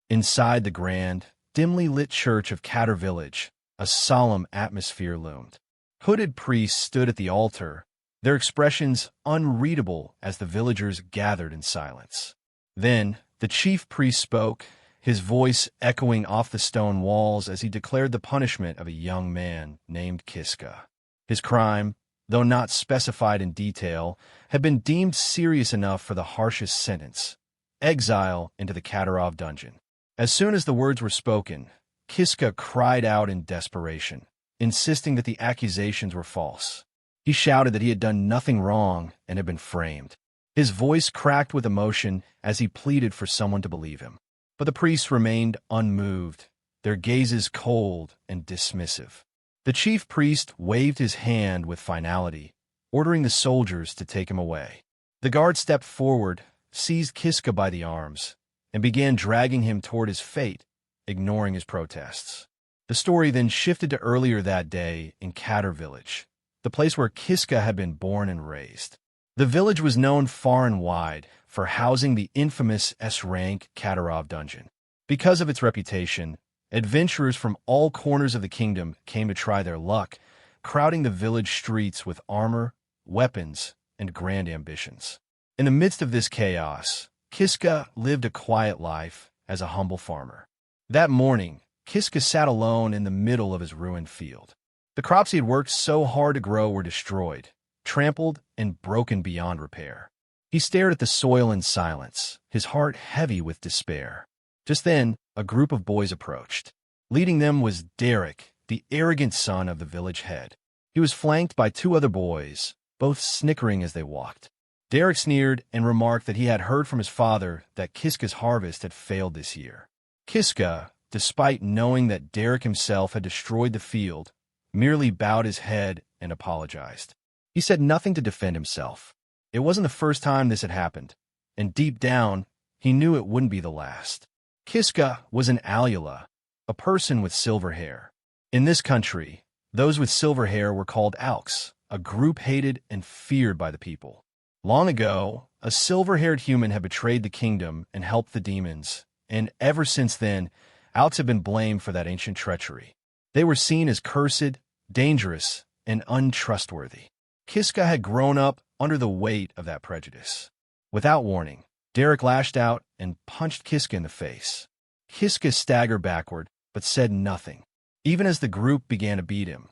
Inside the grand, dimly lit church of Katter village, a solemn atmosphere loomed. Hooded priests stood at the altar, their expressions unreadable as the villagers gathered in silence. Then, the chief priest spoke, his voice echoing off the stone walls as he declared the punishment of a young man named Kiska. His crime, though not specified in detail, had been deemed serious enough for the harshest sentence: exile into the Katarov dungeon. As soon as the words were spoken, Kiska cried out in desperation, insisting that the accusations were false. He shouted that he had done nothing wrong and had been framed. His voice cracked with emotion as he pleaded for someone to believe him. But the priests remained unmoved, their gazes cold and dismissive. The chief priest waved his hand with finality, ordering the soldiers to take him away. The guard stepped forward, seized Kiska by the arms, and began dragging him toward his fate, ignoring his protests. The story then shifted to earlier that day in Katter village, the place where Kiska had been born and raised. The village was known far and wide for housing the infamous S-rank Katarov dungeon. Because of its reputation, adventurers from all corners of the kingdom came to try their luck, crowding the village streets with armor, weapons, and grand ambitions. In the midst of this chaos, Kiska lived a quiet life as a humble farmer. That morning, Kiska sat alone in the middle of his ruined field. The crops he had worked so hard to grow were destroyed, trampled, and broken beyond repair. He stared at the soil in silence, his heart heavy with despair. Just then, a group of boys approached. Leading them was Derek, the arrogant son of the village head. He was flanked by two other boys, both snickering as they walked. Derek sneered and remarked that he had heard from his father that Kiska's harvest had failed this year. Kiska, despite knowing that Derek himself had destroyed the field, merely bowed his head and apologized. He said nothing to defend himself. It wasn't the first time this had happened, and deep down, he knew it wouldn't be the last. Kiska was an Alula, a person with silver hair. In this country, those with silver hair were called Alks, a group hated and feared by the people. Long ago, a silver-haired human had betrayed the kingdom and helped the demons, and ever since then, Alks have been blamed for that ancient treachery. They were seen as cursed, dangerous, and untrustworthy. Kiska had grown up under the weight of that prejudice. Without warning, Derek lashed out and punched Kiska in the face. Kiska staggered backward, but said nothing. Even as the group began to beat him,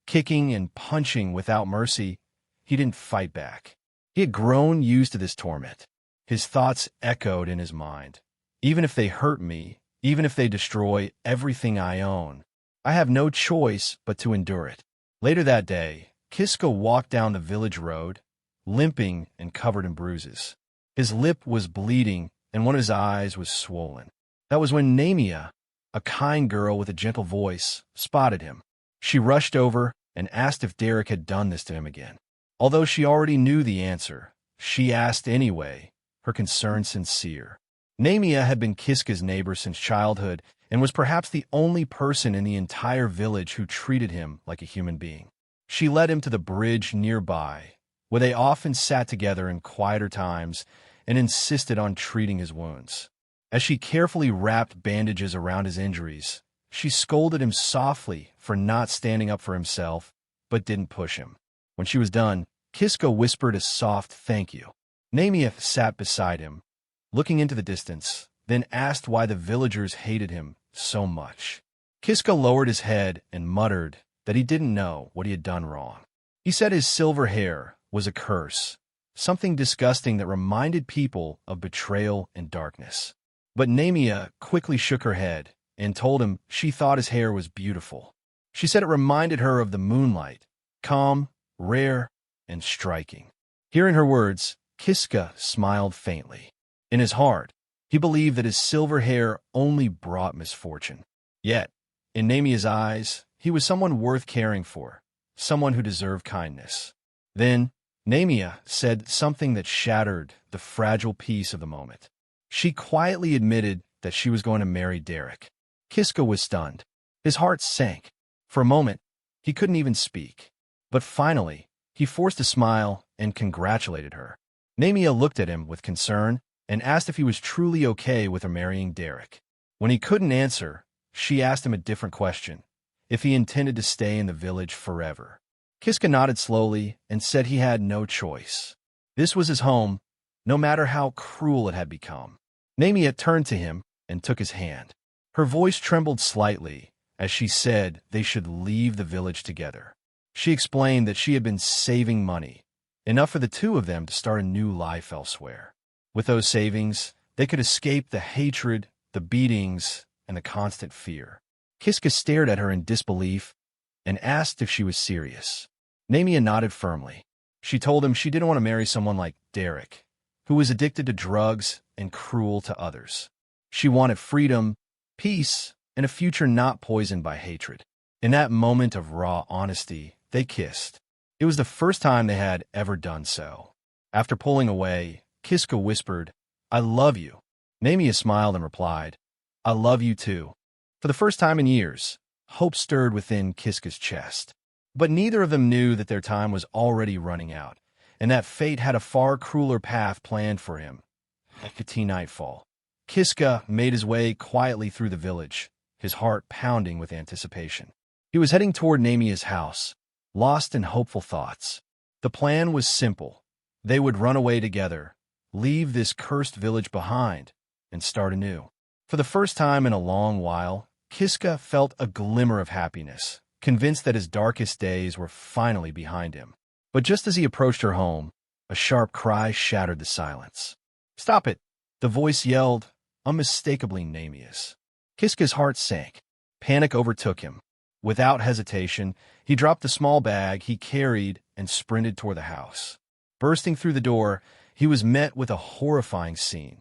kicking and punching without mercy, he didn't fight back. He had grown used to this torment. His thoughts echoed in his mind. Even if they hurt me, even if they destroy everything I own, I have no choice but to endure it. Later that day, Kiska walked down the village road, limping and covered in bruises. His lip was bleeding, and one of his eyes was swollen. That was when Namia, a kind girl with a gentle voice, spotted him. She rushed over and asked if Derek had done this to him again. Although she already knew the answer, she asked anyway, her concern sincere. Namia had been Kiska's neighbor since childhood and was perhaps the only person in the entire village who treated him like a human being. She led him to the bridge nearby, where they often sat together in quieter times and insisted on treating his wounds. As she carefully wrapped bandages around his injuries, she scolded him softly for not standing up for himself, but didn't push him. When she was done, Kiska whispered a soft thank you. Namia sat beside him, looking into the distance, then asked why the villagers hated him so much. Kiska lowered his head and muttered that he didn't know what he had done wrong. He said his silver hair was a curse, something disgusting that reminded people of betrayal and darkness. But Namia quickly shook her head and told him she thought his hair was beautiful. She said it reminded her of the moonlight, calm, rare, and striking. Hearing her words, Kiska smiled faintly. In his heart, he believed that his silver hair only brought misfortune. Yet, in Namia's eyes, he was someone worth caring for, someone who deserved kindness. Then, Namia said something that shattered the fragile peace of the moment. She quietly admitted that she was going to marry Derek. Kiska was stunned. His heart sank. For a moment, he couldn't even speak. But finally, he forced a smile and congratulated her. Namia looked at him with concern and asked if he was truly okay with her marrying Derek. When he couldn't answer, she asked him a different question, if he intended to stay in the village forever. Kiska nodded slowly and said he had no choice. This was his home, no matter how cruel it had become. Namia turned to him and took his hand. Her voice trembled slightly as she said they should leave the village together. She explained that she had been saving money, enough for the two of them to start a new life elsewhere. With those savings, they could escape the hatred, the beatings, and the constant fear. Kiska stared at her in disbelief and asked if she was serious. Namia nodded firmly. She told him she didn't want to marry someone like Derek, who was addicted to drugs and cruel to others. She wanted freedom, peace, and a future not poisoned by hatred. In that moment of raw honesty, they kissed. It was the first time they had ever done so. After pulling away, Kiska whispered, "I love you." Namia smiled and replied, "I love you too." For the first time in years, hope stirred within Kiska's chest. But neither of them knew that their time was already running out, and that fate had a far crueler path planned for him. At the nightfall, Kiska made his way quietly through the village, his heart pounding with anticipation. He was heading toward Namia's house, lost in hopeful thoughts. The plan was simple. They would run away together, leave this cursed village behind, and start anew. For the first time in a long while, Kiska felt a glimmer of happiness, convinced that his darkest days were finally behind him. But just as he approached her home, a sharp cry shattered the silence. "Stop it!" The voice yelled, unmistakably Namia's. Kiska's heart sank. Panic overtook him. Without hesitation, he dropped the small bag he carried and sprinted toward the house. Bursting through the door, he was met with a horrifying scene.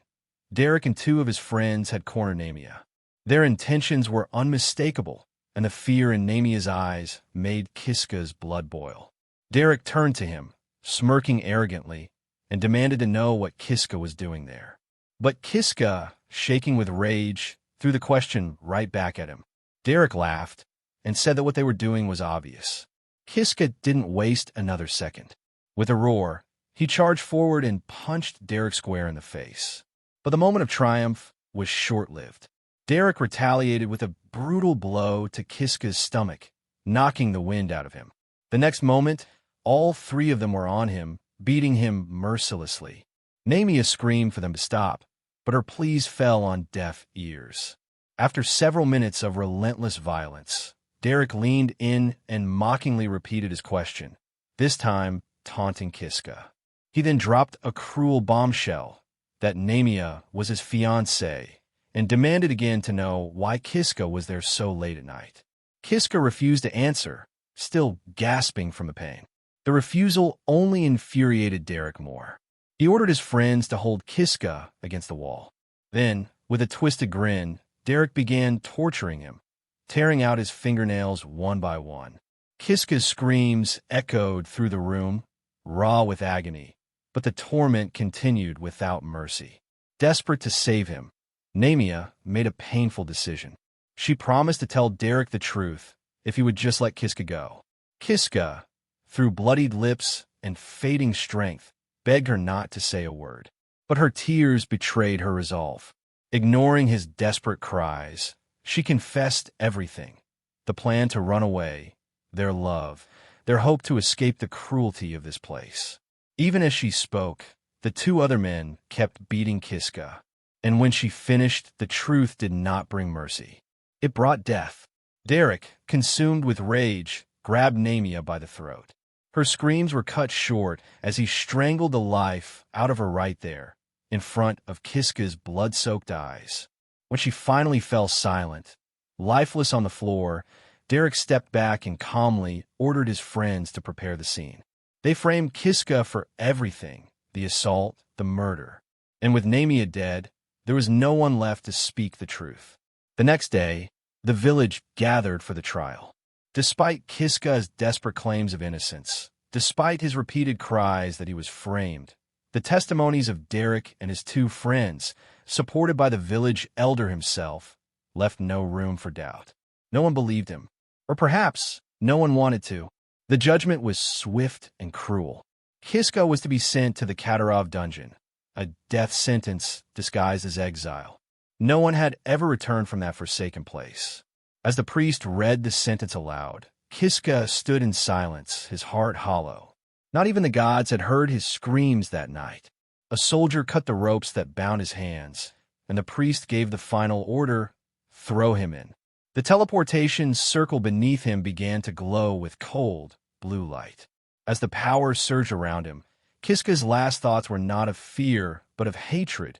Derek and two of his friends had cornered Namia. Their intentions were unmistakable, and the fear in Namia's eyes made Kiska's blood boil. Derek turned to him, smirking arrogantly, and demanded to know what Kiska was doing there. But Kiska, shaking with rage, threw the question right back at him. Derek laughed and said that what they were doing was obvious. Kiska didn't waste another second. With a roar, he charged forward and punched Derek square in the face. But the moment of triumph was short-lived. Derek retaliated with a brutal blow to Kiska's stomach, knocking the wind out of him. The next moment, all three of them were on him, beating him mercilessly. Namia screamed for them to stop, but her pleas fell on deaf ears. After several minutes of relentless violence, Derek leaned in and mockingly repeated his question, this time taunting Kiska. He then dropped a cruel bombshell that Namia was his fiancée and demanded again to know why Kiska was there so late at night. Kiska refused to answer, still gasping from the pain. The refusal only infuriated Derek more. He ordered his friends to hold Kiska against the wall. Then, with a twisted grin, Derek began torturing him, tearing out his fingernails one by one. Kiska's screams echoed through the room, raw with agony, but the torment continued without mercy. Desperate to save him, Namia made a painful decision. She promised to tell Derek the truth if he would just let Kiska go. Kiska, through bloodied lips and fading strength, begged her not to say a word. But her tears betrayed her resolve. Ignoring his desperate cries, she confessed everything. The plan to run away, their love, their hope to escape the cruelty of this place. Even as she spoke, the two other men kept beating Kiska. And when she finished, the truth did not bring mercy. It brought death. Derek, consumed with rage, grabbed Namia by the throat. Her screams were cut short as he strangled the life out of her right there, in front of Kiska's blood-soaked eyes. When she finally fell silent, lifeless on the floor, Derek stepped back and calmly ordered his friends to prepare the scene. They framed Kiska for everything, the assault, the murder. And with Namia dead, there was no one left to speak the truth. The next day, the village gathered for the trial. Despite Kiska's desperate claims of innocence, despite his repeated cries that he was framed, the testimonies of Derek and his two friends, supported by the village elder himself, left no room for doubt. No one believed him, or perhaps no one wanted to. The judgment was swift and cruel. Kiska was to be sent to the Katarov dungeon, a death sentence disguised as exile. No one had ever returned from that forsaken place. As the priest read the sentence aloud, Kiska stood in silence, his heart hollow. Not even the gods had heard his screams that night. A soldier cut the ropes that bound his hands, and the priest gave the final order, "Throw him in." The teleportation circle beneath him began to glow with cold, blue light. As the power surged around him, Kiska's last thoughts were not of fear, but of hatred,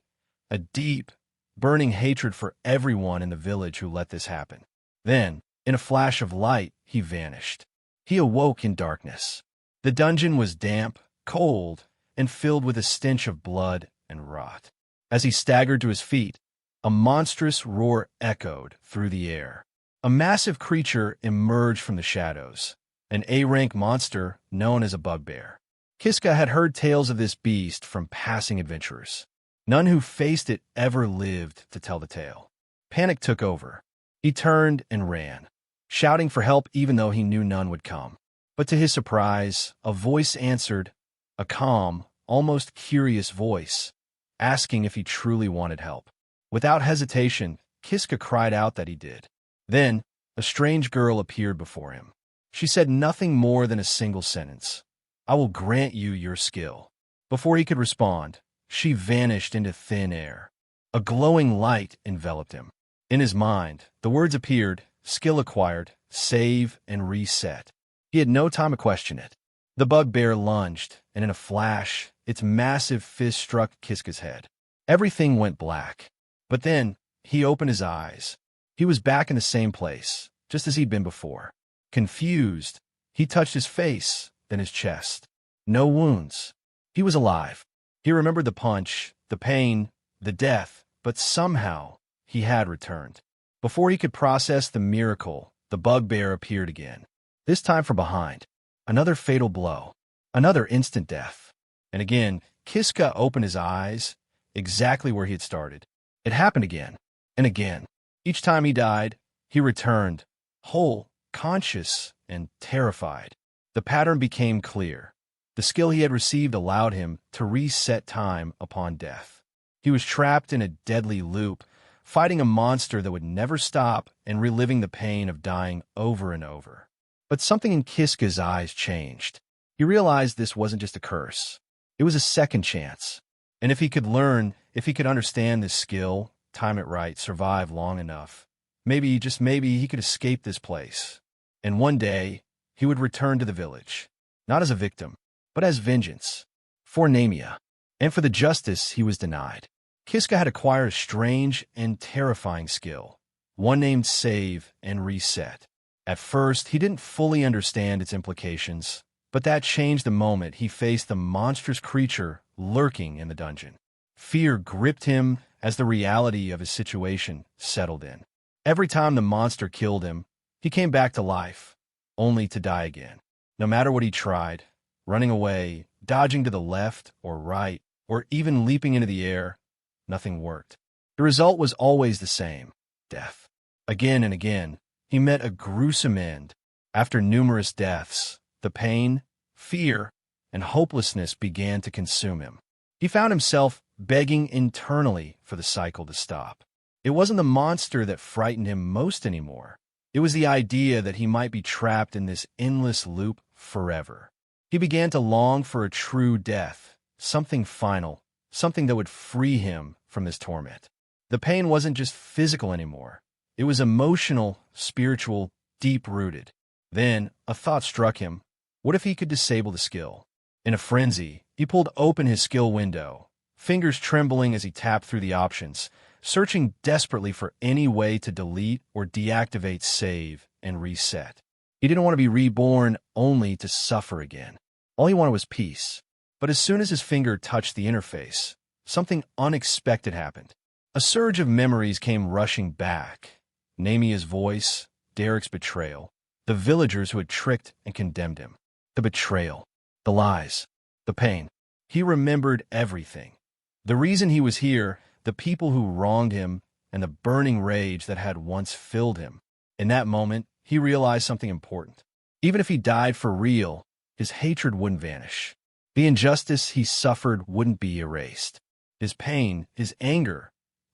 a deep, burning hatred for everyone in the village who let this happen. Then, in a flash of light, he vanished. He awoke in darkness. The dungeon was damp, cold, and filled with a stench of blood and rot. As he staggered to his feet, a monstrous roar echoed through the air. A massive creature emerged from the shadows, an A-rank monster known as a bugbear. Kiska had heard tales of this beast from passing adventurers. None who faced it ever lived to tell the tale. Panic took over. He turned and ran, shouting for help even though he knew none would come. But to his surprise, a voice answered, a calm, almost curious voice, asking if he truly wanted help. Without hesitation, Kiska cried out that he did. Then, a strange girl appeared before him. She said nothing more than a single sentence, "I will grant you your skill." Before he could respond, she vanished into thin air. A glowing light enveloped him. In his mind, the words appeared, "Skill acquired, save and reset." He had no time to question it. The bugbear lunged, and in a flash, its massive fist struck Kiska's head. Everything went black. But then, he opened his eyes. He was back in the same place, just as he'd been before. Confused, he touched his face, then his chest. No wounds. He was alive. He remembered the punch, the pain, the death, but somehow he had returned. Before he could process the miracle, the bugbear appeared again. This time from behind. Another fatal blow. Another instant death. And again, Kiska opened his eyes, exactly where he had started. It happened again, and again. Each time he died, he returned, whole, conscious, and terrified. The pattern became clear. The skill he had received allowed him to reset time upon death. He was trapped in a deadly loop, fighting a monster that would never stop and reliving the pain of dying over and over. But something in Kiska's eyes changed. He realized this wasn't just a curse. It was a second chance. And if he could learn, if he could understand this skill, time it right, survive long enough, maybe, just maybe, he could escape this place. And one day, he would return to the village, not as a victim, but as vengeance, for Nemia, and for the justice he was denied. Kiska had acquired a strange and terrifying skill, one named Save and Reset. At first, he didn't fully understand its implications, but that changed the moment he faced the monstrous creature lurking in the dungeon. Fear gripped him as the reality of his situation settled in. Every time the monster killed him, he came back to life, only to die again. No matter what he tried, running away, dodging to the left or right, or even leaping into the air, nothing worked. The result was always the same: death. Again and again, he met a gruesome end. After numerous deaths, the pain, fear, and hopelessness began to consume him. He found himself begging internally for the cycle to stop. It wasn't the monster that frightened him most anymore. It was the idea that he might be trapped in this endless loop forever. He began to long for a true death, something final, something that would free him from this torment. The pain wasn't just physical anymore. It was emotional, spiritual, deep-rooted. Then, a thought struck him. What if he could disable the skill? In a frenzy, he pulled open his skill window, fingers trembling as he tapped through the options, searching desperately for any way to delete or deactivate Save and Reset. He didn't want to be reborn only to suffer again. All he wanted was peace. But as soon as his finger touched the interface, something unexpected happened. A surge of memories came rushing back. Namia's voice, Derek's betrayal, the villagers who had tricked and condemned him. The betrayal, the lies, the pain. He remembered everything. The reason he was here, the people who wronged him, and the burning rage that had once filled him. In that moment, he realized something important. Even if he died for real, his hatred wouldn't vanish. The injustice he suffered wouldn't be erased. His pain, his anger,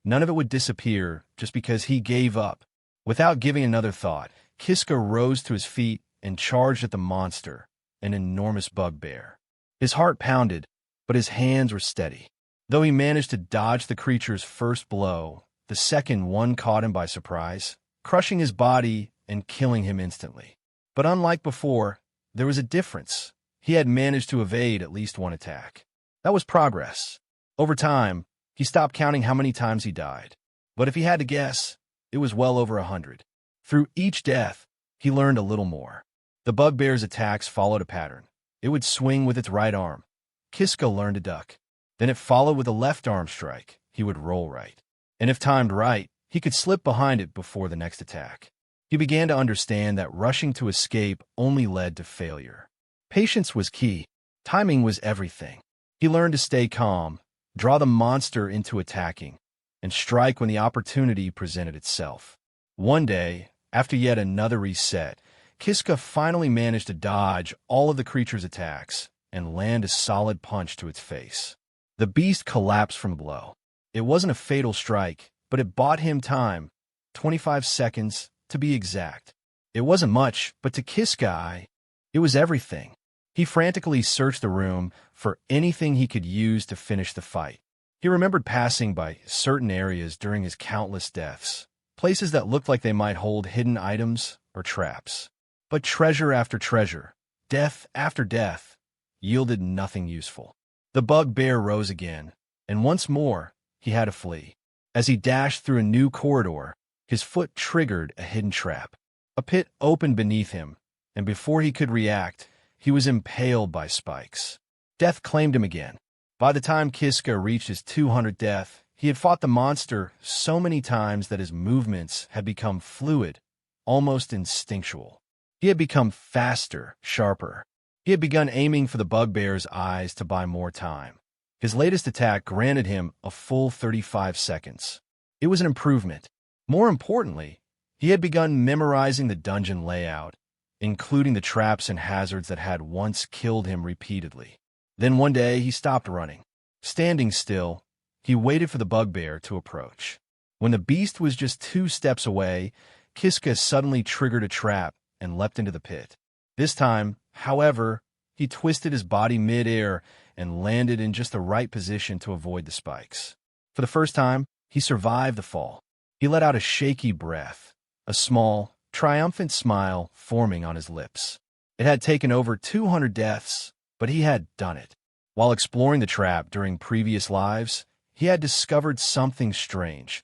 None of it would disappear just because he gave up. Without giving another thought, Kiska rose to his feet and charged at the monster, an enormous bugbear. His heart pounded, but his hands were steady. Though he managed to dodge the creature's first blow, the second one caught him by surprise, crushing his body and killing him instantly. But unlike before, there was a difference. He had managed to evade at least one attack. That was progress. Over time, he stopped counting how many times he died. But if he had to guess, it was well over 100. Through each death, he learned a little more. The bugbear's attacks followed a pattern. It would swing with its right arm. Kiska learned to duck. Then it followed with a left arm strike. He would roll right. And if timed right, he could slip behind it before the next attack. He began to understand that rushing to escape only led to failure. Patience was key. Timing was everything. He learned to stay calm, draw the monster into attacking, and strike when the opportunity presented itself. One day, after yet another reset, Kiska finally managed to dodge all of the creature's attacks and land a solid punch to its face. The beast collapsed from the blow. It wasn't a fatal strike, but it bought him time, 25 seconds to be exact. It wasn't much, but to Kiska, it was everything. He frantically searched the room for anything he could use to finish the fight. He remembered passing by certain areas during his countless deaths, places that looked like they might hold hidden items or traps. But treasure after treasure, death after death, yielded nothing useful. The bugbear rose again, and once more he had to flee. As he dashed through a new corridor, his foot triggered a hidden trap. A pit opened beneath him, and before he could react, he was impaled by spikes. Death claimed him again. By the time Kiska reached his 200th death, he had fought the monster so many times that his movements had become fluid, almost instinctual. He had become faster, sharper. He had begun aiming for the bugbear's eyes to buy more time. His latest attack granted him a full 35 seconds. It was an improvement. More importantly, he had begun memorizing the dungeon layout, including the traps and hazards that had once killed him repeatedly. Then one day he stopped running. Standing still, he waited for the bugbear to approach. When the beast was just 2 steps away, Kiska suddenly triggered a trap and leapt into the pit. This time, however, he twisted his body mid-air and landed in just the right position to avoid the spikes. For the first time, he survived the fall. He let out a shaky breath, a small, triumphant smile forming on his lips. It had taken over 200 deaths, but he had done it. While exploring the trap during previous lives, he had discovered something strange,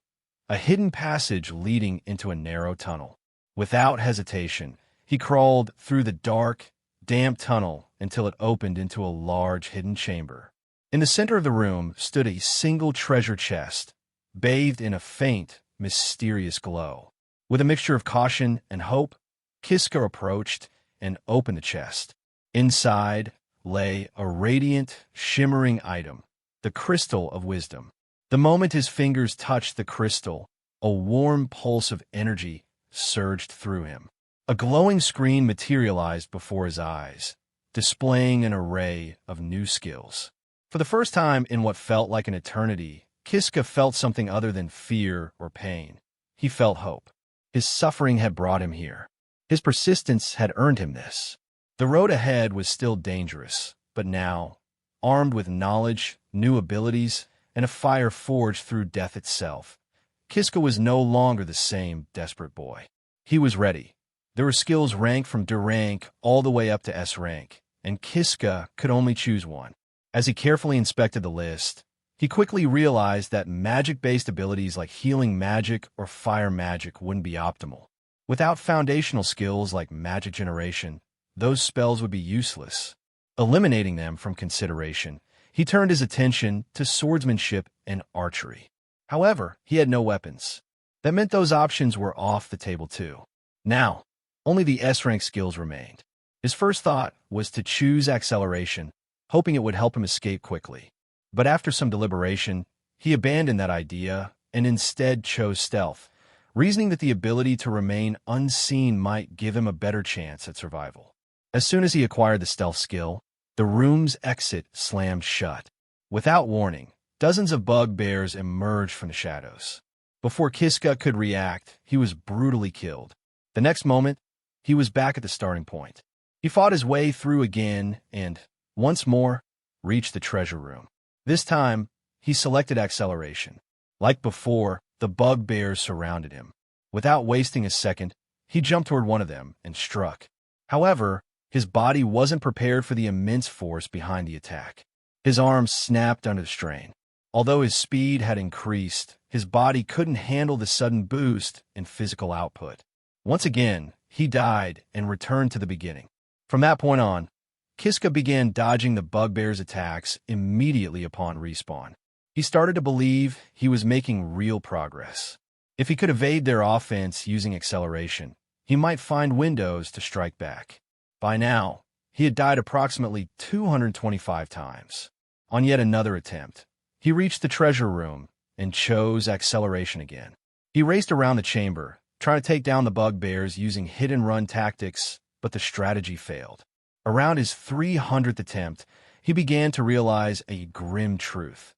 a hidden passage leading into a narrow tunnel. Without hesitation, he crawled through the dark, damp tunnel until it opened into a large hidden chamber. In the center of the room stood a single treasure chest, bathed in a faint, mysterious glow. With a mixture of caution and hope, Kiska approached and opened the chest. Inside lay a radiant, shimmering item, the crystal of wisdom. The moment his fingers touched the crystal, a warm pulse of energy surged through him. A glowing screen materialized before his eyes, displaying an array of new skills. For the first time in what felt like an eternity, Kiska felt something other than fear or pain. He felt hope. His suffering had brought him here. His persistence had earned him this. The road ahead was still dangerous, but now, armed with knowledge, new abilities, and a fire forged through death itself, Kiska was no longer the same desperate boy. He was ready. There were skills ranked from D rank all the way up to S rank, and Kiska could only choose one. As he carefully inspected the list, he quickly realized that magic-based abilities like healing magic or fire magic wouldn't be optimal. Without foundational skills like magic generation, those spells would be useless. Eliminating them from consideration, he turned his attention to swordsmanship and archery. However, he had no weapons. That meant those options were off the table too. Now, only the S-rank skills remained. His first thought was to choose acceleration, hoping it would help him escape quickly. But after some deliberation, he abandoned that idea and instead chose stealth, reasoning that the ability to remain unseen might give him a better chance at survival. As soon as he acquired the stealth skill, the room's exit slammed shut. Without warning, Dozens of bugbears emerged from the shadows. Before Kiska could react, he was brutally killed. The next moment, he was back at the starting point. He fought his way through again and, once more, reached the treasure room. This time, he selected acceleration. Like before, the bugbears surrounded him. Without wasting a second, he jumped toward one of them and struck. However, his body wasn't prepared for the immense force behind the attack. His arms snapped under the strain. Although his speed had increased, his body couldn't handle the sudden boost in physical output. Once again, he died and returned to the beginning. From that point on, Kiska began dodging the bugbear's attacks immediately upon respawn. He started to believe he was making real progress. If he could evade their offense using acceleration, he might find windows to strike back. By now, he had died approximately 225 times. On yet another attempt, he reached the treasure room and chose acceleration again. He raced around the chamber, trying to take down the bugbears using hit-and-run tactics, but the strategy failed. Around his 300th attempt, he began to realize a grim truth.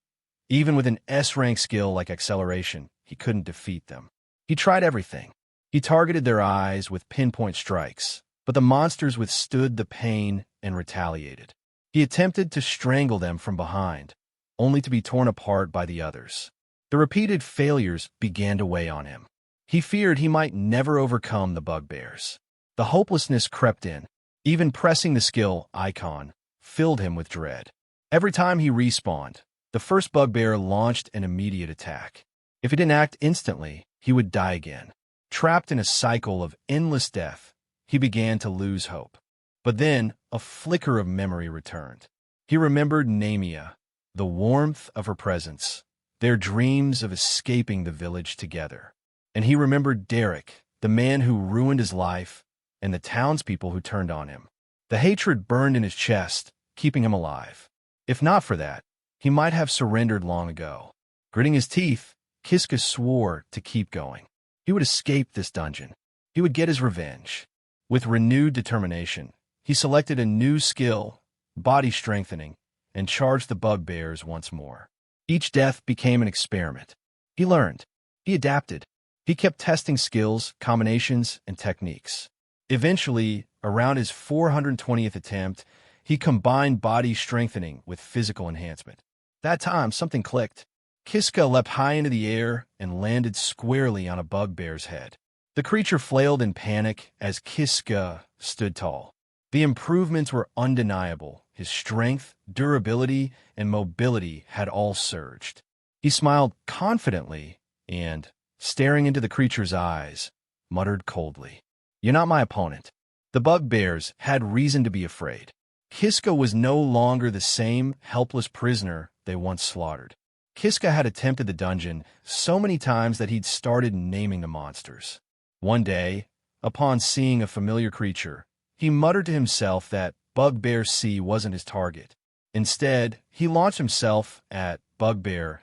Even with an S-rank skill like acceleration, he couldn't defeat them. He tried everything. He targeted their eyes with pinpoint strikes, but the monsters withstood the pain and retaliated. He attempted to strangle them from behind, only to be torn apart by the others. The repeated failures began to weigh on him. He feared he might never overcome the bugbears. The hopelessness crept in. Even pressing the skill icon filled him with dread. Every time he respawned, the first bugbear launched an immediate attack. If he didn't act instantly, he would die again. Trapped in a cycle of endless death, he began to lose hope. But then, a flicker of memory returned. He remembered Namia, the warmth of her presence, their dreams of escaping the village together. And he remembered Derek, the man who ruined his life, and the townspeople who turned on him. The hatred burned in his chest, keeping him alive. If not for that, he might have surrendered long ago. Gritting his teeth, Kiska swore to keep going. He would escape this dungeon. He would get his revenge. With renewed determination, he selected a new skill, body strengthening, and charged the bugbears once more. Each death became an experiment. He learned. He adapted. He kept testing skills, combinations, and techniques. Eventually, around his 420th attempt, he combined body strengthening with physical enhancement. That time, something clicked. Kiska leapt high into the air and landed squarely on a bugbear's head. The creature flailed in panic as Kiska stood tall. The improvements were undeniable. His strength, durability, and mobility had all surged. He smiled confidently and, staring into the creature's eyes, muttered coldly, "You're not my opponent." The bugbears had reason to be afraid. Kiska was no longer the same helpless prisoner they once slaughtered. Kiska had attempted the dungeon so many times that he'd started naming the monsters. One day, upon seeing a familiar creature, he muttered to himself that Bugbear C wasn't his target. Instead, he launched himself at Bugbear,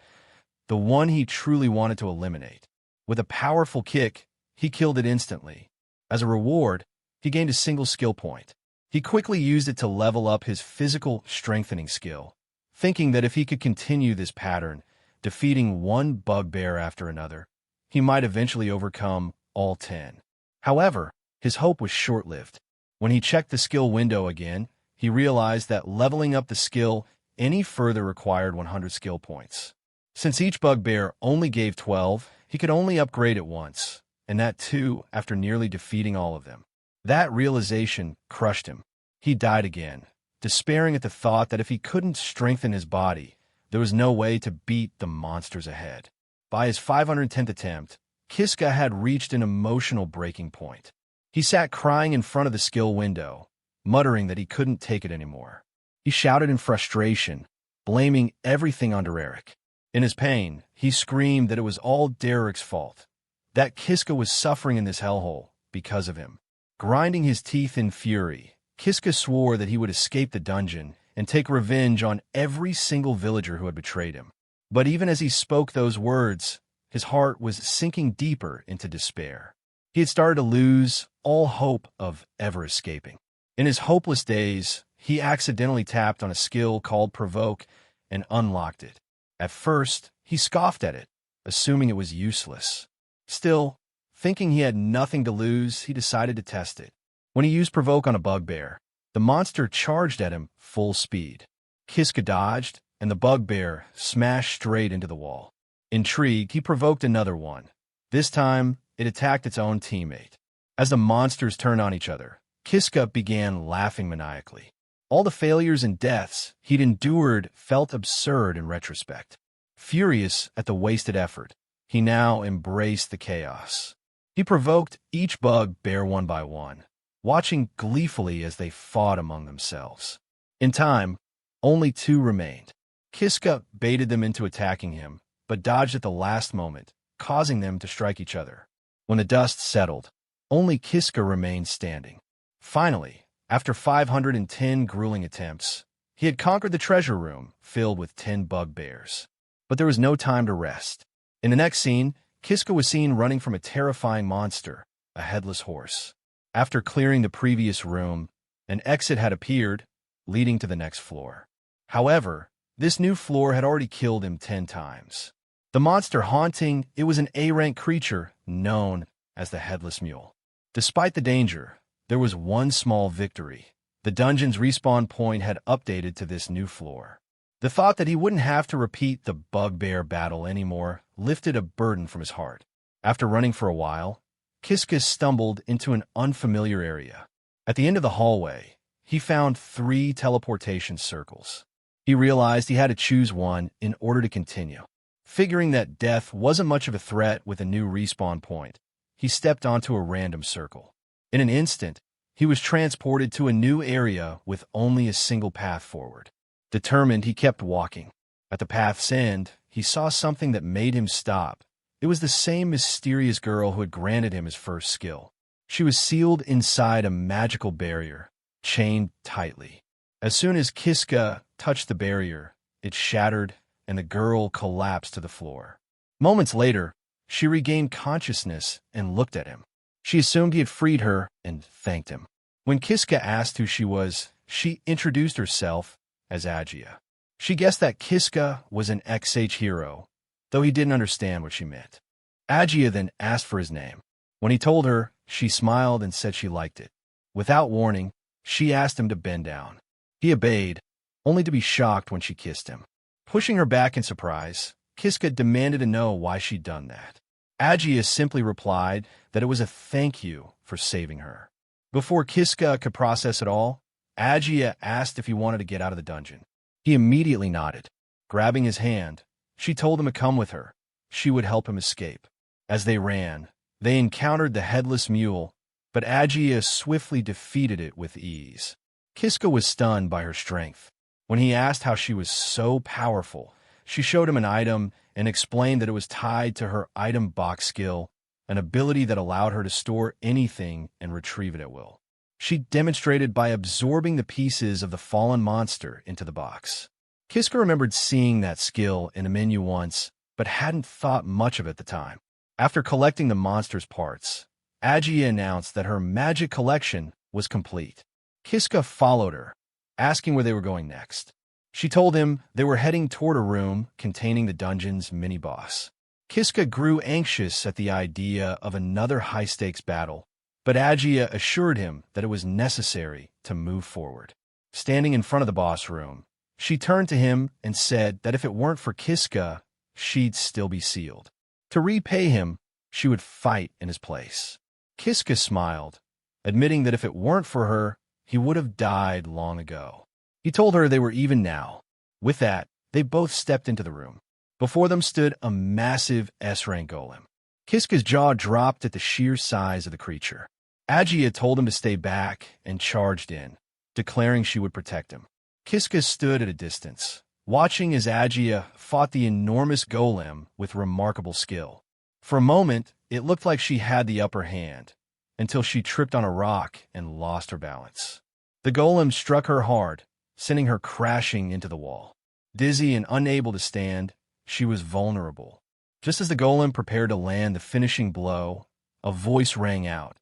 the one he truly wanted to eliminate. With a powerful kick, he killed it instantly. As a reward, he gained a single skill point. He quickly used it to level up his physical strengthening skill, thinking that if he could continue this pattern, defeating one bugbear after another, he might eventually overcome all 10. However, his hope was short-lived. When he checked the skill window again, he realized that leveling up the skill any further required 100 skill points. Since each bugbear only gave 12, he could only upgrade it once, and that too after nearly defeating all of them. That realization crushed him. He died again, despairing at the thought that if he couldn't strengthen his body, there was no way to beat the monsters ahead. By his 510th attempt, Kiska had reached an emotional breaking point. He sat crying in front of the skill window, muttering that he couldn't take it anymore. He shouted in frustration, blaming everything on Derek. In his pain, he screamed that it was all Derek's fault, that Kiska was suffering in this hellhole because of him. Grinding his teeth in fury, Kiska swore that he would escape the dungeon and take revenge on every single villager who had betrayed him. But even as he spoke those words, his heart was sinking deeper into despair. He had started to lose all hope of ever escaping. In his hopeless days, he accidentally tapped on a skill called Provoke and unlocked it. At first, he scoffed at it, assuming it was useless. Still, thinking he had nothing to lose, he decided to test it. When he used Provoke on a bugbear, the monster charged at him full speed. Kiska dodged, and the bugbear smashed straight into the wall. Intrigued, he provoked another one. This time, it attacked its own teammate. As the monsters turned on each other, Kiska began laughing maniacally. All the failures and deaths he'd endured felt absurd in retrospect. Furious at the wasted effort, he now embraced the chaos. He provoked each bugbear one by one, watching gleefully as they fought among themselves. In time, only 2 remained. Kiska baited them into attacking him, but dodged at the last moment, causing them to strike each other. When the dust settled, only Kiska remained standing. Finally, after 510 grueling attempts, he had conquered the treasure room filled with 10 bugbears. But there was no time to rest. In the next scene, Kiska was seen running from a terrifying monster, a headless horse. After clearing the previous room, an exit had appeared, leading to the next floor. However, this new floor had already killed him 10 times. The monster haunting it was an A-rank creature known as the Headless Mule. Despite the danger, there was one small victory. The dungeon's respawn point had updated to this new floor. The thought that he wouldn't have to repeat the bugbear battle anymore lifted a burden from his heart. After running for a while, Kiska stumbled into an unfamiliar area. At the end of the hallway, he found 3 teleportation circles. He realized he had to choose one in order to continue. Figuring that death wasn't much of a threat with a new respawn point, he stepped onto a random circle. In an instant, he was transported to a new area with only a single path forward. Determined, he kept walking. At the path's end, he saw something that made him stop. It was the same mysterious girl who had granted him his first skill. She was sealed inside a magical barrier, chained tightly. As soon as Kiska touched the barrier, it shattered and the girl collapsed to the floor. Moments later, she regained consciousness and looked at him. She assumed he had freed her and thanked him. When Kiska asked who she was, she introduced herself as Agia. She guessed that Kiska was an XH hero, though he didn't understand what she meant. Agia then asked for his name. When he told her, she smiled and said she liked it. Without warning, she asked him to bend down. He obeyed, only to be shocked when she kissed him. Pushing her back in surprise, Kiska demanded to know why she'd done that. Agia simply replied that it was a thank you for saving her. Before Kiska could process it all, Agia asked if he wanted to get out of the dungeon. He immediately nodded. Grabbing his hand, she told him to come with her. She would help him escape. As they ran, they encountered the Headless Mule, but Agia swiftly defeated it with ease. Kiska was stunned by her strength. When he asked how she was so powerful, she showed him an item and explained that it was tied to her item box skill, an ability that allowed her to store anything and retrieve it at will. She demonstrated by absorbing the pieces of the fallen monster into the box. Kiska remembered seeing that skill in a menu once, but hadn't thought much of it at the time. After collecting the monster's parts, Agia announced that her magic collection was complete. Kiska followed her, asking where they were going next. She told him they were heading toward a room containing the dungeon's mini-boss. Kiska grew anxious at the idea of another high-stakes battle, but Agia assured him that it was necessary to move forward. Standing in front of the boss room, she turned to him and said that if it weren't for Kiska, she'd still be sealed. To repay him, she would fight in his place. Kiska smiled, admitting that if it weren't for her, he would have died long ago. He told her they were even now. With that, they both stepped into the room. Before them stood a massive S-rank golem. Kiska's jaw dropped at the sheer size of the creature. Agia told him to stay back and charged in, declaring she would protect him. Kiska stood at a distance, watching as Agia fought the enormous golem with remarkable skill. For a moment, it looked like she had the upper hand, until she tripped on a rock and lost her balance. The golem struck her hard, sending her crashing into the wall. Dizzy and unable to stand, she was vulnerable. Just as the golem prepared to land the finishing blow, a voice rang out.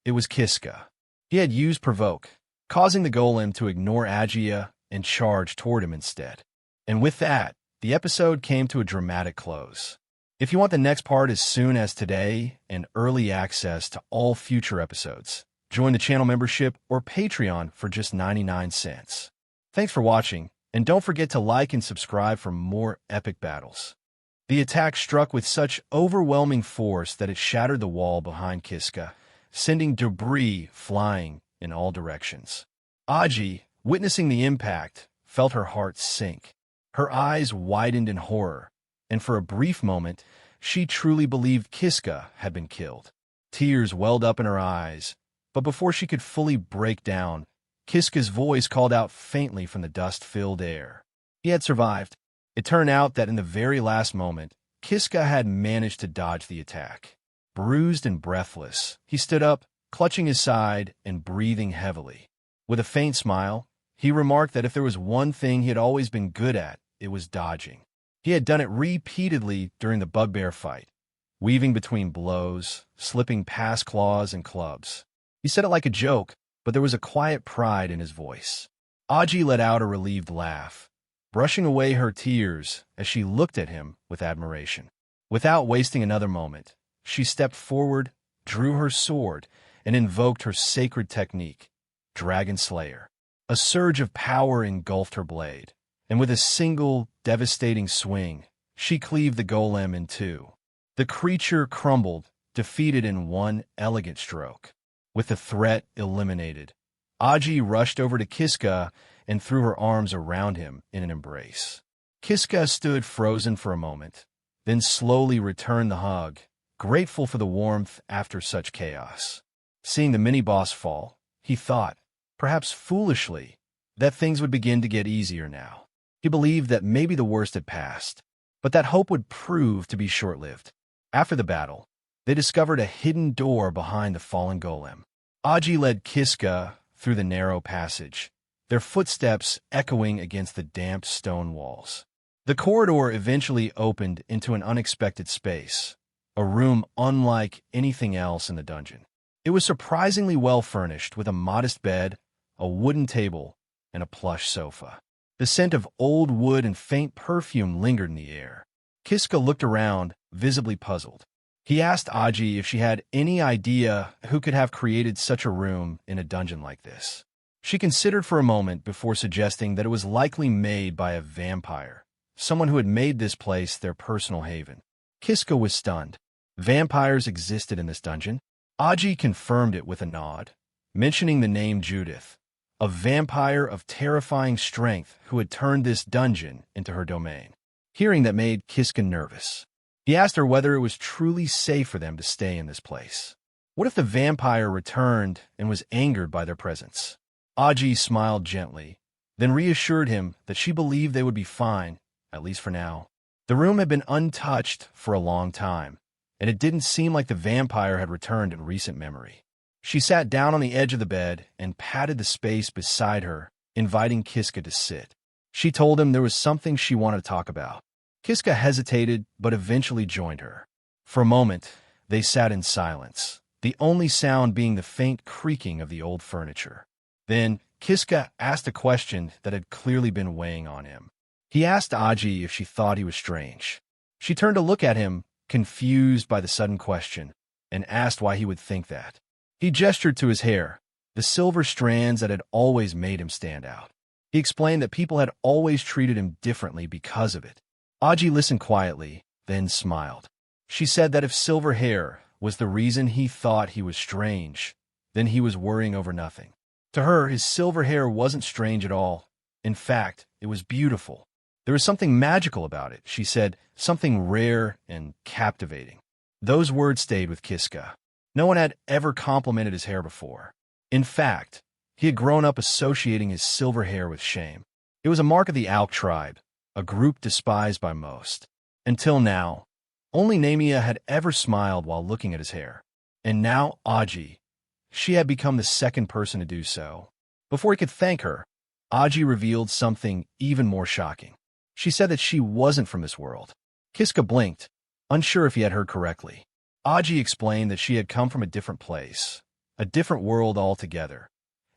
It was Kiska. He had used Provoke, causing the golem to ignore Agia and charge toward him instead. And with that, the episode came to a dramatic close. If you want the next part as soon as today and early access to all future episodes, join the channel membership or Patreon for just 99 cents. Thanks for watching, and don't forget to like and subscribe for more epic battles. The attack struck with such overwhelming force that it shattered the wall behind Kiska, sending debris flying in all directions. Aji, witnessing the impact, felt her heart sink. Her eyes widened in horror, and for a brief moment, she truly believed Kiska had been killed. Tears welled up in her eyes, but before she could fully break down, Kiska's voice called out faintly from the dust-filled air. He had survived. It turned out that in the very last moment, Kiska had managed to dodge the attack. Bruised and breathless, he stood up, clutching his side and breathing heavily. With a faint smile, he remarked that if there was one thing he had always been good at, it was dodging. He had done it repeatedly during the bugbear fight, weaving between blows, slipping past claws and clubs. He said it like a joke, but there was a quiet pride in his voice. Aji let out a relieved laugh, brushing away her tears as she looked at him with admiration. Without wasting another moment, she stepped forward, drew her sword, and invoked her sacred technique, Dragon Slayer. A surge of power engulfed her blade, and with a single, devastating swing, she cleaved the golem in two. The creature crumbled, defeated in one elegant stroke. With the threat eliminated, Aji rushed over to Kiska and threw her arms around him in an embrace. Kiska stood frozen for a moment, then slowly returned the hug, grateful for the warmth after such chaos. Seeing the mini-boss fall, he thought, perhaps foolishly, that things would begin to get easier now. He believed that maybe the worst had passed, but that hope would prove to be short-lived. After the battle, they discovered a hidden door behind the fallen golem. Aji led Kiska through the narrow passage, their footsteps echoing against the damp stone walls. The corridor eventually opened into an unexpected space, a room unlike anything else in the dungeon. It was surprisingly well furnished with a modest bed, a wooden table, and a plush sofa. The scent of old wood and faint perfume lingered in the air. Kiska looked around, visibly puzzled. He asked Aji if she had any idea who could have created such a room in a dungeon like this. She considered for a moment before suggesting that it was likely made by a vampire, someone who had made this place their personal haven. Kiska was stunned. Vampires existed in this dungeon? Aji confirmed it with a nod, mentioning the name Judith, a vampire of terrifying strength who had turned this dungeon into her domain. Hearing that made Kiska nervous. He asked her whether it was truly safe for them to stay in this place. What if the vampire returned and was angered by their presence? Aji smiled gently, then reassured him that she believed they would be fine, at least for now. The room had been untouched for a long time, and it didn't seem like the vampire had returned in recent memory. She sat down on the edge of the bed and patted the space beside her, inviting Kiska to sit. She told him there was something she wanted to talk about. Kiska hesitated, but eventually joined her. For a moment, they sat in silence, the only sound being the faint creaking of the old furniture. Then, Kiska asked a question that had clearly been weighing on him. He asked Aji if she thought he was strange. She turned to look at him, confused by the sudden question, and asked why he would think that. He gestured to his hair, the silver strands that had always made him stand out. He explained that people had always treated him differently because of it. Aji listened quietly, then smiled. She said that if silver hair was the reason he thought he was strange, then he was worrying over nothing. To her, his silver hair wasn't strange at all. In fact, it was beautiful. There was something magical about it, she said, something rare and captivating. Those words stayed with Kiska. No one had ever complimented his hair before. In fact, he had grown up associating his silver hair with shame. It was a mark of the Alk tribe, a group despised by most. Until now, only Namia had ever smiled while looking at his hair. And now Aji. She had become the second person to do so. Before he could thank her, Aji revealed something even more shocking. She said that she wasn't from this world. Kiska blinked, unsure if he had heard correctly. Aji explained that she had come from a different place, a different world altogether,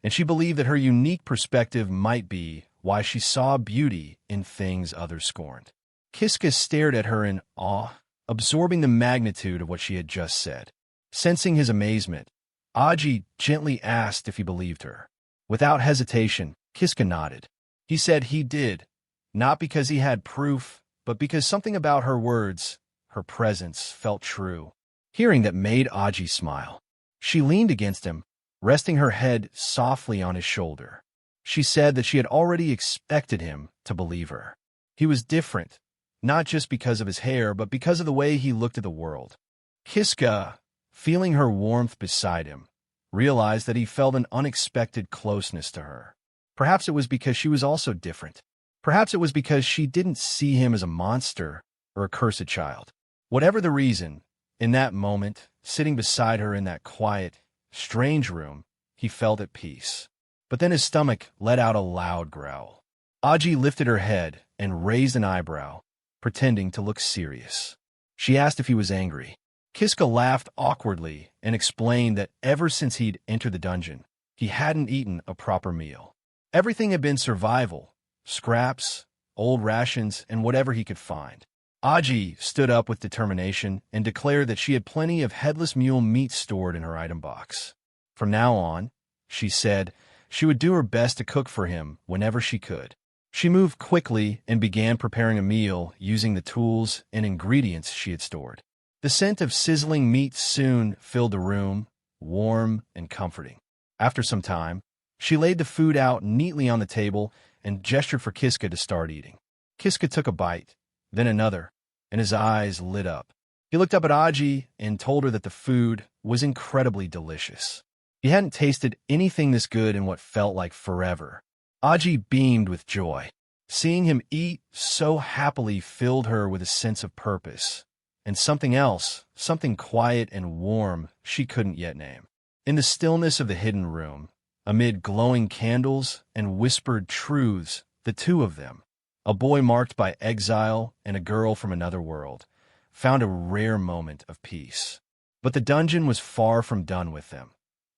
and she believed that her unique perspective might be why she saw beauty in things others scorned. Kiska stared at her in awe, absorbing the magnitude of what she had just said. Sensing his amazement, Aji gently asked if he believed her. Without hesitation, Kiska nodded. He said he did, not because he had proof, but because something about her words, her presence, felt true. Hearing that made Aji smile. She leaned against him, resting her head softly on his shoulder. She said that she had already expected him to believe her. He was different, not just because of his hair, but because of the way he looked at the world. Kiska, feeling her warmth beside him, realized that he felt an unexpected closeness to her. Perhaps it was because she was also different. Perhaps it was because she didn't see him as a monster or a cursed child. Whatever the reason, in that moment, sitting beside her in that quiet, strange room, he felt at peace. But then his stomach let out a loud growl. Aji lifted her head and raised an eyebrow, pretending to look serious. She asked if he was angry. Kiska laughed awkwardly and explained that ever since he'd entered the dungeon, he hadn't eaten a proper meal. Everything had been survival, scraps, old rations, and whatever he could find. Aji stood up with determination and declared that she had plenty of headless mule meat stored in her item box. From now on, she said, she would do her best to cook for him whenever she could. She moved quickly and began preparing a meal using the tools and ingredients she had stored. The scent of sizzling meat soon filled the room, warm and comforting. After some time, she laid the food out neatly on the table and gestured for Kiska to start eating. Kiska took a bite, then another, and his eyes lit up. He looked up at Aji and told her that the food was incredibly delicious. He hadn't tasted anything this good in what felt like forever. Aji beamed with joy. Seeing him eat so happily filled her with a sense of purpose, and something else, something quiet and warm she couldn't yet name. In the stillness of the hidden room, amid glowing candles and whispered truths, the two of them, a boy marked by exile and a girl from another world, found a rare moment of peace. But the dungeon was far from done with them.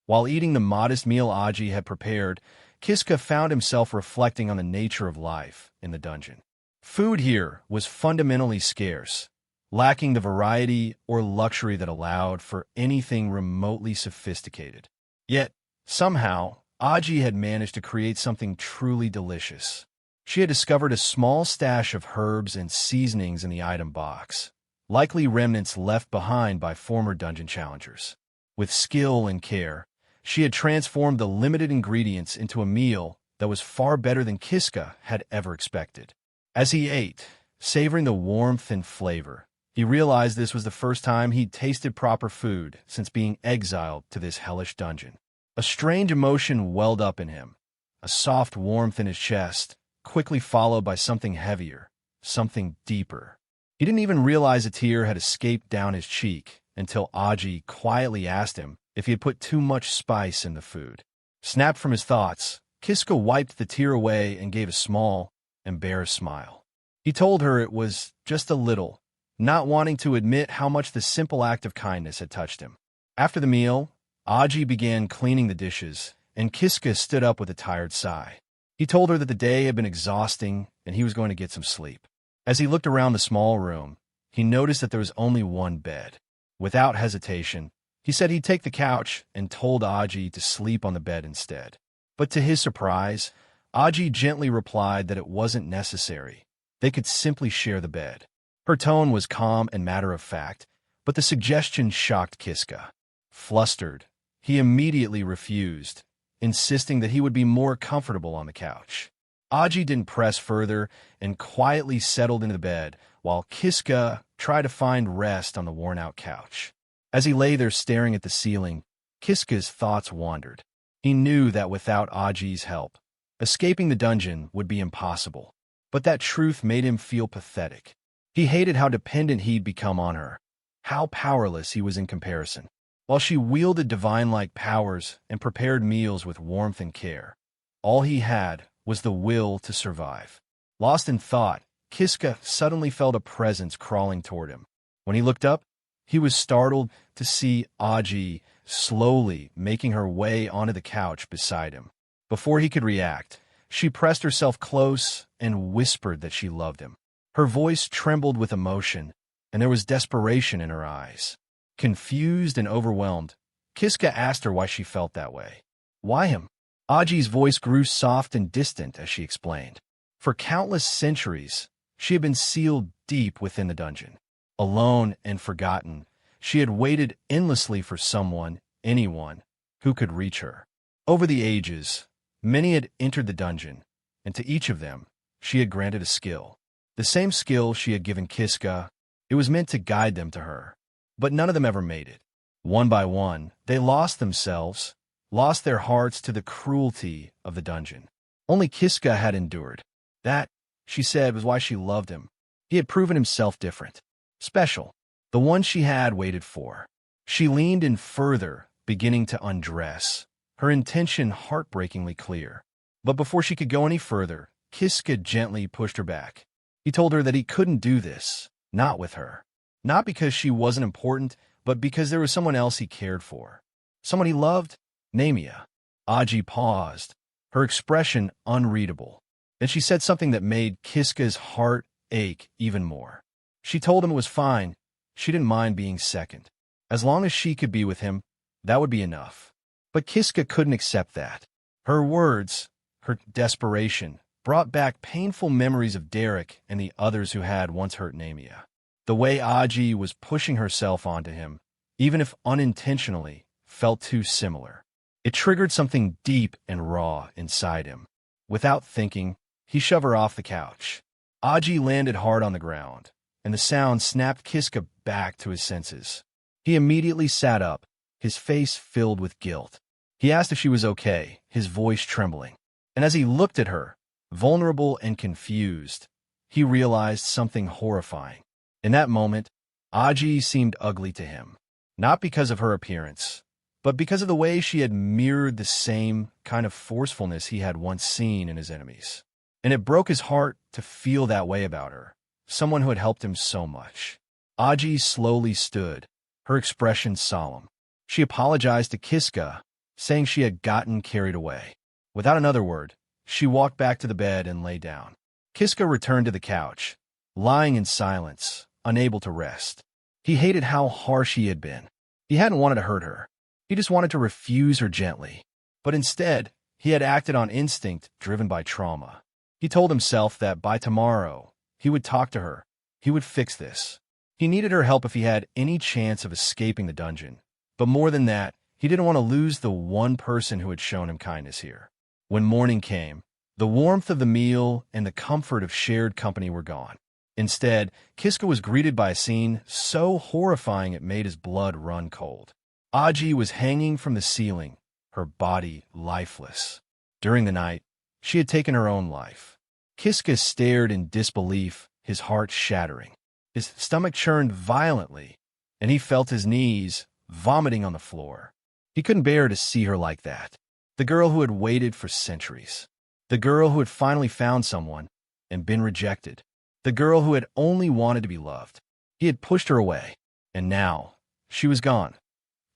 While eating the modest meal Aji had prepared, Kiska found himself reflecting on the nature of life in the dungeon. Food here was fundamentally scarce, lacking the variety or luxury that allowed for anything remotely sophisticated. Yet, somehow, Aji had managed to create something truly delicious. She had discovered a small stash of herbs and seasonings in the item box, likely remnants left behind by former dungeon challengers. With skill and care, she had transformed the limited ingredients into a meal that was far better than Kiska had ever expected. As he ate, savoring the warmth and flavor, he realized this was the first time he'd tasted proper food since being exiled to this hellish dungeon. A strange emotion welled up in him, a soft warmth in his chest, quickly followed by something heavier, something deeper. He didn't even realize a tear had escaped down his cheek until Aji quietly asked him if he had put too much spice in the food. Snapped from his thoughts, Kiska wiped the tear away and gave a small, embarrassed smile. He told her it was just a little, not wanting to admit how much the simple act of kindness had touched him. After the meal, Aji began cleaning the dishes, and Kiska stood up with a tired sigh. He told her that the day had been exhausting and he was going to get some sleep. As he looked around the small room, he noticed that there was only one bed. Without hesitation, he said he'd take the couch and told Aji to sleep on the bed instead. But to his surprise, Aji gently replied that it wasn't necessary. They could simply share the bed. Her tone was calm and matter-of-fact, but the suggestion shocked Kiska. Flustered, he immediately refused, insisting that he would be more comfortable on the couch. Aji didn't press further and quietly settled into the bed while Kiska tried to find rest on the worn-out couch. As he lay there staring at the ceiling, Kiska's thoughts wandered. He knew that without Aji's help, escaping the dungeon would be impossible. But that truth made him feel pathetic. He hated how dependent he'd become on her, how powerless he was in comparison. While she wielded divine-like powers and prepared meals with warmth and care, all he had was the will to survive. Lost in thought, Kiska suddenly felt a presence crawling toward him. When he looked up, he was startled to see Aji slowly making her way onto the couch beside him. Before he could react, she pressed herself close and whispered that she loved him. Her voice trembled with emotion, and there was desperation in her eyes. Confused and overwhelmed, Kiska asked her why she felt that way. Why him? Aji's voice grew soft and distant as she explained. For countless centuries, she had been sealed deep within the dungeon. Alone and forgotten, she had waited endlessly for someone, anyone, who could reach her. Over the ages, many had entered the dungeon, and to each of them, she had granted a skill. The same skill she had given Kiska. It was meant to guide them to her. But none of them ever made it. One by one, they lost themselves, lost their hearts to the cruelty of the dungeon. Only Kiska had endured. That, she said, was why she loved him. He had proven himself different, special, the one she had waited for. She leaned in further, beginning to undress, her intention heartbreakingly clear. But before she could go any further, Kiska gently pushed her back. He told her that he couldn't do this, not with her. Not because she wasn't important, but because there was someone else he cared for. Someone he loved? Namia. Aji paused, her expression unreadable. Then she said something that made Kiska's heart ache even more. She told him it was fine. She didn't mind being second. As long as she could be with him, that would be enough. But Kiska couldn't accept that. Her words, her desperation, brought back painful memories of Derek and the others who had once hurt Namia. The way Aji was pushing herself onto him, even if unintentionally, felt too similar. It triggered something deep and raw inside him. Without thinking, he shoved her off the couch. Aji landed hard on the ground, and the sound snapped Kiska back to his senses. He immediately sat up, his face filled with guilt. He asked if she was okay, his voice trembling. And as he looked at her, vulnerable and confused, he realized something horrifying. In that moment, Aji seemed ugly to him, not because of her appearance, but because of the way she had mirrored the same kind of forcefulness he had once seen in his enemies. And it broke his heart to feel that way about her, someone who had helped him so much. Aji slowly stood, her expression solemn. She apologized to Kiska, saying she had gotten carried away. Without another word, she walked back to the bed and lay down. Kiska returned to the couch, lying in silence, unable to rest. He hated how harsh he had been. He hadn't wanted to hurt her. He just wanted to refuse her gently. But instead, he had acted on instinct driven by trauma. He told himself that by tomorrow, he would talk to her. He would fix this. He needed her help if he had any chance of escaping the dungeon. But more than that, he didn't want to lose the one person who had shown him kindness here. When morning came, the warmth of the meal and the comfort of shared company were gone. Instead, Kiska was greeted by a scene so horrifying it made his blood run cold. Aji was hanging from the ceiling, her body lifeless. During the night, she had taken her own life. Kiska stared in disbelief, his heart shattering. His stomach churned violently, and he felt his knees vomiting on the floor. He couldn't bear to see her like that. The girl who had waited for centuries. The girl who had finally found someone and been rejected. The girl who had only wanted to be loved. He had pushed her away, and now she was gone.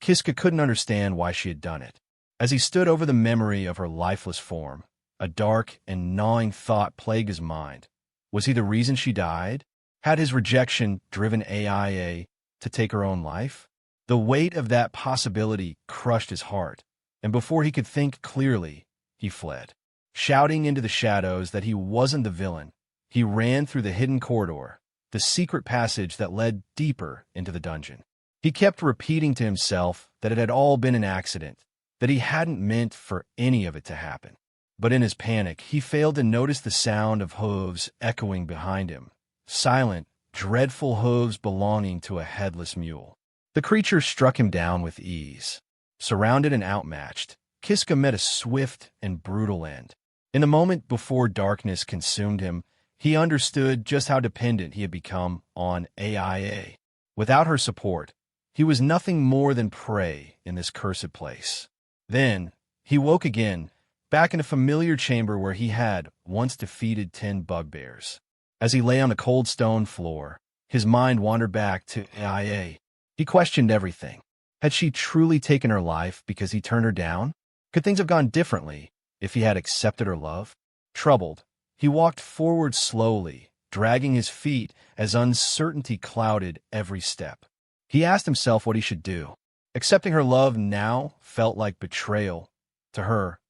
Kiska couldn't understand why she had done it. As he stood over the memory of her lifeless form, a dark and gnawing thought plagued his mind. Was he the reason she died? Had his rejection driven AIA to take her own life? The weight of that possibility crushed his heart, and before he could think clearly, he fled. Shouting into the shadows that he wasn't the villain, he ran through the hidden corridor, the secret passage that led deeper into the dungeon. He kept repeating to himself that it had all been an accident, that he hadn't meant for any of it to happen. But in his panic, he failed to notice the sound of hooves echoing behind him. Silent, dreadful hooves belonging to a headless mule. The creature struck him down with ease. Surrounded and outmatched, Kiska met a swift and brutal end. In the moment before darkness consumed him, he understood just how dependent he had become on AIA. Without her support, he was nothing more than prey in this cursed place. Then, he woke again, back in a familiar chamber where he had once defeated 10 bugbears. As he lay on the cold stone floor, his mind wandered back to AIA. He questioned everything. Had she truly taken her life because he turned her down? Could things have gone differently if he had accepted her love? Troubled, he walked forward slowly, dragging his feet as uncertainty clouded every step. He asked himself what he should do. Accepting her love now felt like betrayal, to her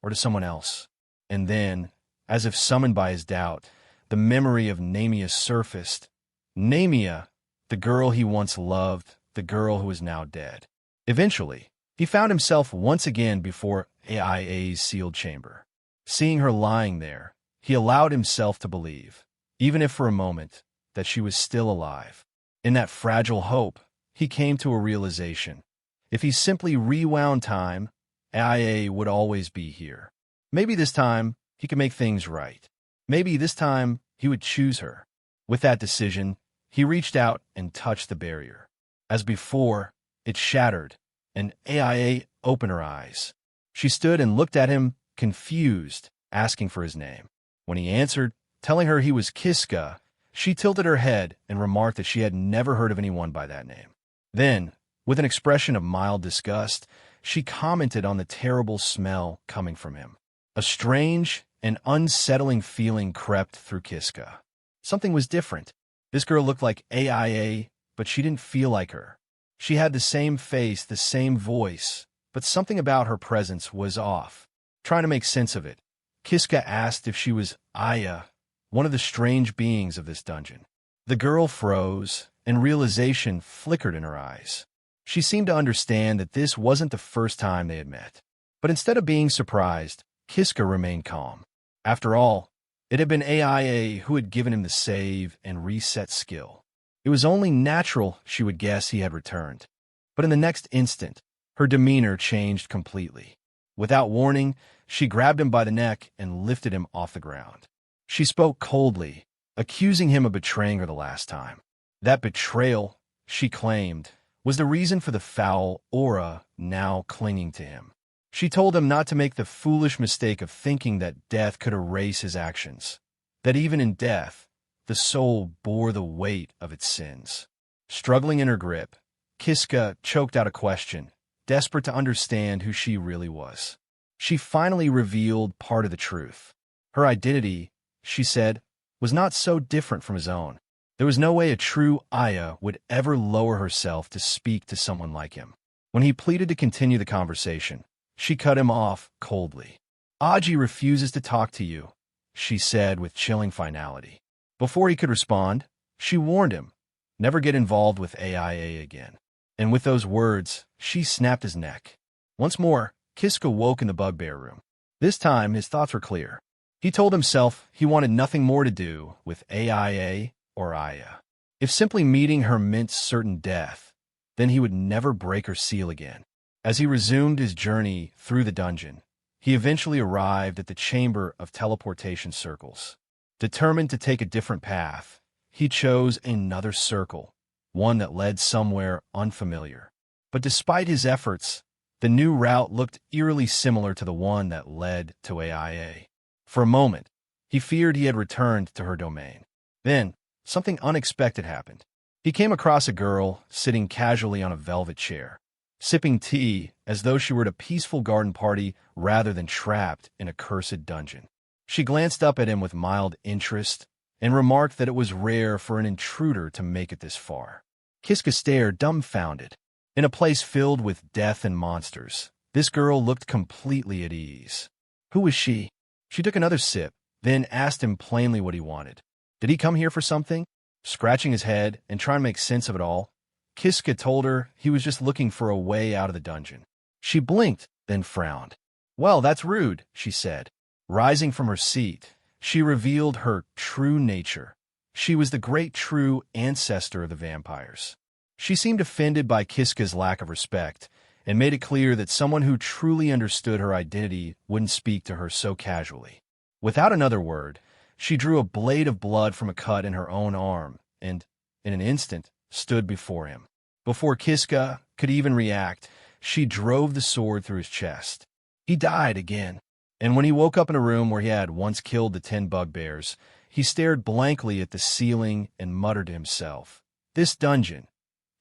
or to someone else. And then, as if summoned by his doubt, the memory of Namia surfaced. Namia, the girl he once loved, the girl who is now dead. Eventually, he found himself once again before AIA's sealed chamber. Seeing her lying there, he allowed himself to believe, even if for a moment, that she was still alive. In that fragile hope, he came to a realization. If he simply rewound time, AIA would always be here. Maybe this time, he could make things right. Maybe this time, he would choose her. With that decision, he reached out and touched the barrier. As before, it shattered, and AIA opened her eyes. She stood and looked at him, confused, asking for his name. When he answered, telling her he was Kiska, she tilted her head and remarked that she had never heard of anyone by that name. Then, with an expression of mild disgust, she commented on the terrible smell coming from him. A strange and unsettling feeling crept through Kiska. Something was different. This girl looked like AIA, but she didn't feel like her. She had the same face, the same voice, but something about her presence was off. Trying to make sense of it, Kiska asked if she was Aya, one of the strange beings of this dungeon. The girl froze, and realization flickered in her eyes. She seemed to understand that this wasn't the first time they had met. But instead of being surprised, Kiska remained calm. After all, it had been AIA who had given him the save and reset skill. It was only natural she would guess he had returned. But in the next instant, her demeanor changed completely. Without warning, she grabbed him by the neck and lifted him off the ground. She spoke coldly, accusing him of betraying her the last time. That betrayal, she claimed, was the reason for the foul aura now clinging to him. She told him not to make the foolish mistake of thinking that death could erase his actions, that even in death, the soul bore the weight of its sins. Struggling in her grip, Kiska choked out a question, desperate to understand who she really was. She finally revealed part of the truth. Her identity, she said, was not so different from his own. There was no way a true Aya would ever lower herself to speak to someone like him. When he pleaded to continue the conversation, she cut him off coldly. Aji refuses to talk to you, she said with chilling finality. Before he could respond, she warned him, never get involved with AIA again. And with those words, she snapped his neck. Once more, Kiska woke in the bugbear room. This time, his thoughts were clear. He told himself he wanted nothing more to do with AIA or Aya. If simply meeting her meant certain death, then he would never break her seal again. As he resumed his journey through the dungeon, he eventually arrived at the Chamber of Teleportation Circles. Determined to take a different path, he chose another circle, one that led somewhere unfamiliar. But despite his efforts, the new route looked eerily similar to the one that led to AIA. For a moment, he feared he had returned to her domain. Then, something unexpected happened. He came across a girl sitting casually on a velvet chair, sipping tea as though she were at a peaceful garden party rather than trapped in a cursed dungeon. She glanced up at him with mild interest and remarked that it was rare for an intruder to make it this far. Kiska stared dumbfounded. In a place filled with death and monsters, this girl looked completely at ease. Who was she? She took another sip, then asked him plainly what he wanted. Did he come here for something? Scratching his head and trying to make sense of it all, Kiska told her he was just looking for a way out of the dungeon. She blinked, then frowned. Well, that's rude, she said. Rising from her seat, she revealed her true nature. She was the great true ancestor of the vampires. She seemed offended by Kiska's lack of respect and made it clear that someone who truly understood her identity wouldn't speak to her so casually. Without another word, she drew a blade of blood from a cut in her own arm and, in an instant, stood before him. Before Kiska could even react, she drove the sword through his chest. He died again. And when he woke up in a room where he had once killed the 10 bugbears, he stared blankly at the ceiling and muttered to himself, "This dungeon,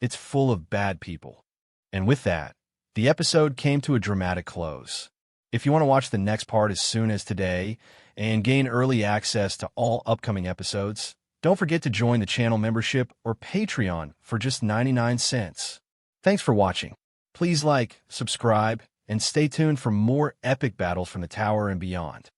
it's full of bad people." And with that, the episode came to a dramatic close. If you want to watch the next part as soon as today and gain early access to all upcoming episodes, Don't forget to join the channel membership or Patreon for just 99 cents. Thanks for watching. Please like, subscribe, and stay tuned for more epic battles from the tower and beyond.